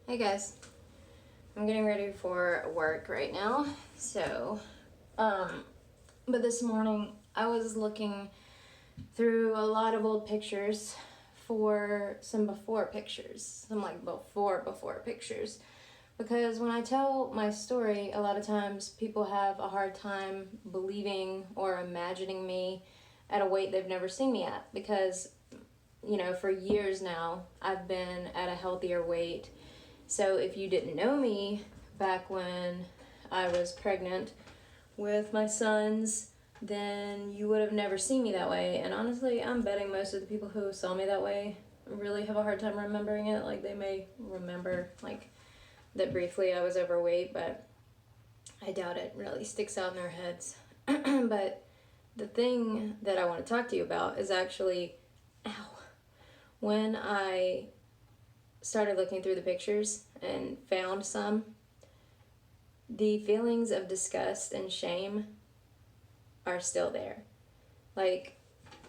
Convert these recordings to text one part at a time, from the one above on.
Hey guys, I'm getting ready for work right now. But this morning I was looking through a lot of old pictures for some before pictures, some like before pictures. Because when I tell my story, a lot of times people have a hard time believing or imagining me at a weight they've never seen me at. Because, for years now, I've been at a healthier weight. So if you didn't know me back when I was pregnant with my sons, then you would have never seen me that way. And honestly, I'm betting most of the people who saw me that way really have a hard time remembering it. Like, they may remember, like, that briefly I was overweight, but I doubt it really sticks out in their heads. But the thing that I want to talk to you about is actually, when I started looking through the pictures and found some, the feelings of disgust and shame are still there. Like,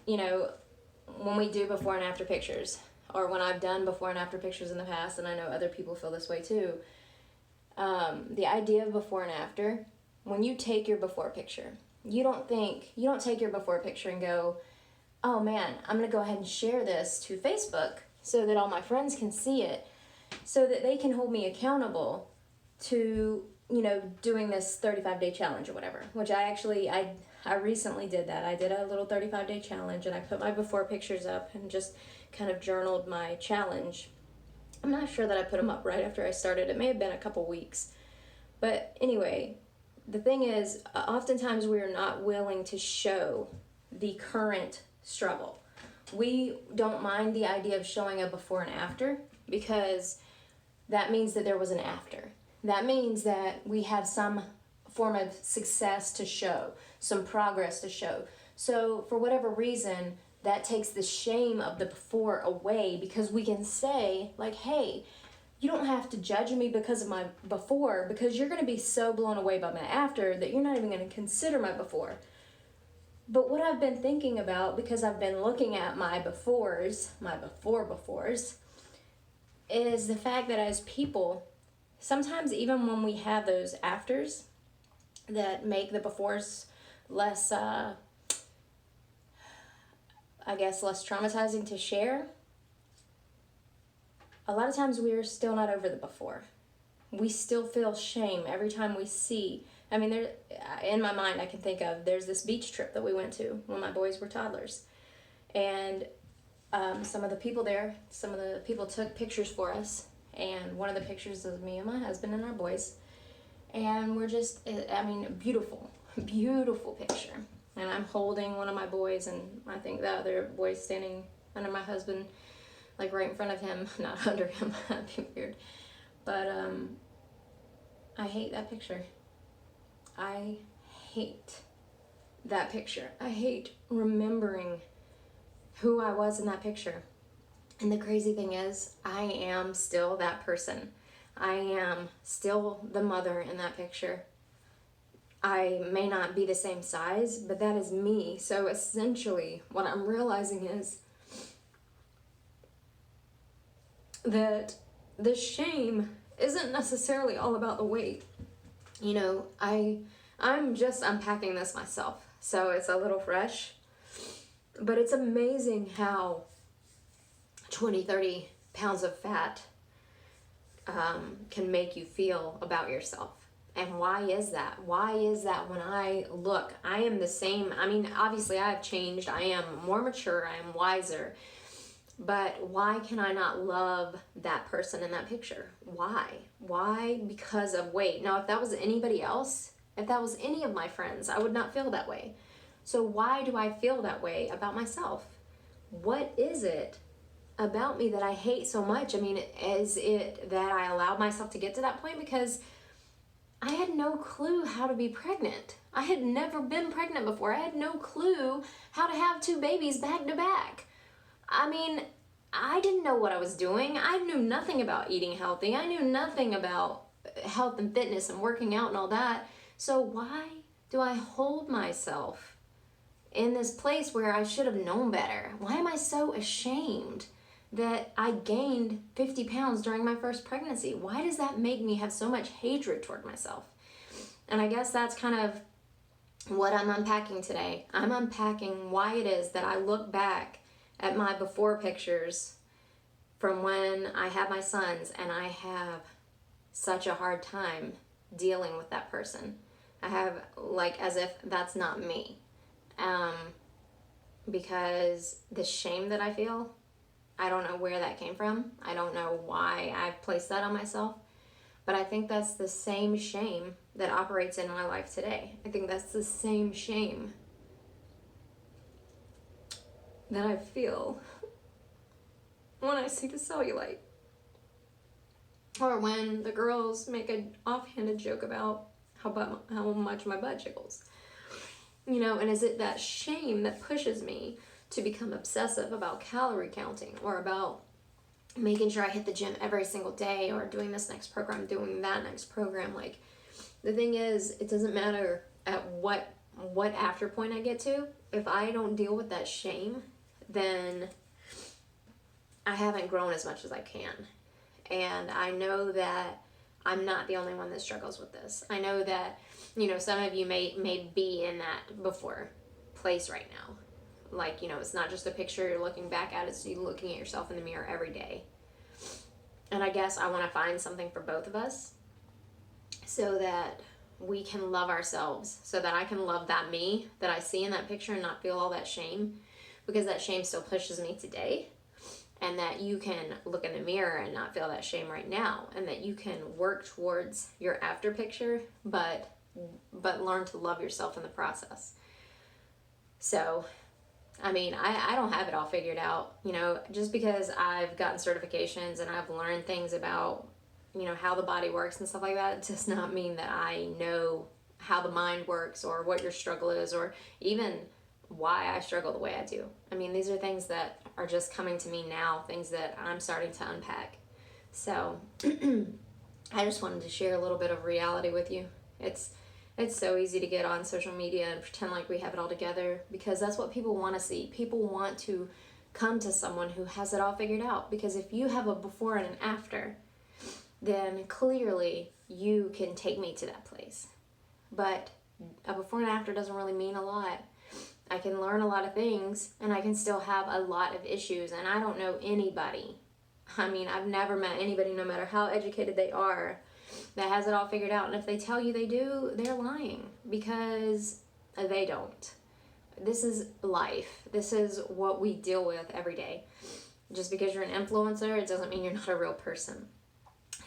when we do before and after pictures, or when I've done before and after pictures in the past, and I know other people feel this way too, the idea of before and after, when you take your before picture, you don't take your before picture and go, oh man, I'm going to go ahead and share this to Facebook so that all my friends can see it, so that they can hold me accountable to, doing this 35-day challenge or whatever, which I recently did that. I did a little 35-day challenge, and I put my before pictures up and just kind of journaled my challenge. I'm not sure that I put them up right after I started. It may have been a couple weeks. But anyway, the thing is, oftentimes we are not willing to show the current struggle. We don't mind the idea of showing a before and after, because that means that there was an after. That means that we have some form of success to show, some progress to show. So for whatever reason, that takes the shame of the before away, because we can say, like, hey, you don't have to judge me because of my before, because you're going to be so blown away by my after that you're not even going to consider my before. But what I've been thinking about, because I've been looking at my befores, is the fact that as people, sometimes even when we have those afters that make the befores less, less traumatizing to share, a lot of times we are still not over the before. We still feel shame every time we see. I mean, in my mind, I can think of, there's this beach trip that we went to when my boys were toddlers. And some of the people took pictures for us. And one of the pictures is me and my husband and our boys. And we're just, beautiful, beautiful picture. And I'm holding one of my boys, and I think the other boy's standing under my husband, like right in front of him, not under him. That'd be weird. But I hate that picture. I hate that picture. I hate remembering who I was in that picture. And the crazy thing is, I am still that person. I am still the mother in that picture. I may not be the same size, but that is me. So essentially, what I'm realizing is that the shame isn't necessarily all about the weight. I'm just unpacking this myself, so it's a little fresh. But it's amazing how 20, 30 pounds of fat can make you feel about yourself. And why is that? Why is that when I look, I am the same. I mean, obviously I have changed. I am more mature. I am wiser. But why can I not love that person in that picture? Why? Why? Because of weight. Now, if that was anybody else, if that was any of my friends, I would not feel that way. So why do I feel that way about myself? What is it about me that I hate so much? I mean, is it that I allowed myself to get to that point? Because I had no clue how to be pregnant. I had never been pregnant before. I had no clue how to have 2 babies back to back. I mean, I didn't know what I was doing. I knew nothing about eating healthy. I knew nothing about health and fitness and working out and all that. So why do I hold myself in this place where I should have known better? Why am I so ashamed that I gained 50 pounds during my first pregnancy. Why does that make me have so much hatred toward myself? And I guess that's kind of what I'm unpacking today. I'm unpacking why it is that I look back at my before pictures from when I had my sons and I have such a hard time dealing with that person. I have, like, as if that's not me. Because the shame that I feel, I don't know where that came from. I don't know why I've placed that on myself. But I think that's the same shame that operates in my life today. I think that's the same shame that I feel when I see the cellulite. Or when the girls make an offhanded joke about how much my butt jiggles. You know, and is it that shame that pushes me to become obsessive about calorie counting, or about making sure I hit the gym every single day, or doing this next program, doing that next program? Like, the thing is, it doesn't matter at what after point I get to. If I don't deal with that shame, then I haven't grown as much as I can. And I know that I'm not the only one that struggles with this. I know that, you know, some of you may be in that before place right now. Like, you know, it's not just a picture you're looking back at, it's you looking at yourself in the mirror every day. And I guess I want to find something for both of us so that we can love ourselves, so that I can love that me that I see in that picture and not feel all that shame, because that shame still pushes me today. And that you can look in the mirror and not feel that shame right now, and that you can work towards your after picture, but learn to love yourself in the process. So, I mean, I don't have it all figured out, you know. Just because I've gotten certifications and I've learned things about, you know, how the body works and stuff like that, does not mean that I know how the mind works, or what your struggle is, or even why I struggle the way I do. I mean, these are things that are just coming to me now, things that I'm starting to unpack. So I just wanted to share a little bit of reality with you. It's so easy to get on social media and pretend like we have it all together, because that's what people want to see. People want to come to someone who has it all figured out, because if you have a before and an after, then clearly you can take me to that place. But a before and after doesn't really mean a lot. I can learn a lot of things, and I can still have a lot of issues, and I don't know anybody. I mean, I've never met anybody, no matter how educated they are, that has it all figured out. And if they tell you they do, they're lying, because they don't. This is life. This is what we deal with every day. Just because you're an influencer, it doesn't mean you're not a real person.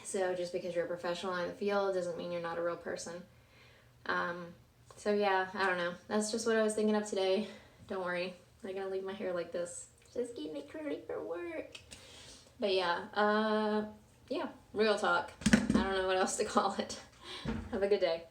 So just because you're a professional in the field doesn't mean you're not a real person. So yeah, I don't know. That's just what I was thinking of today. Don't worry, I'm gonna leave my hair like this. Just keep me curly for work. But yeah, real talk. I don't know what else to call it. Have a good day.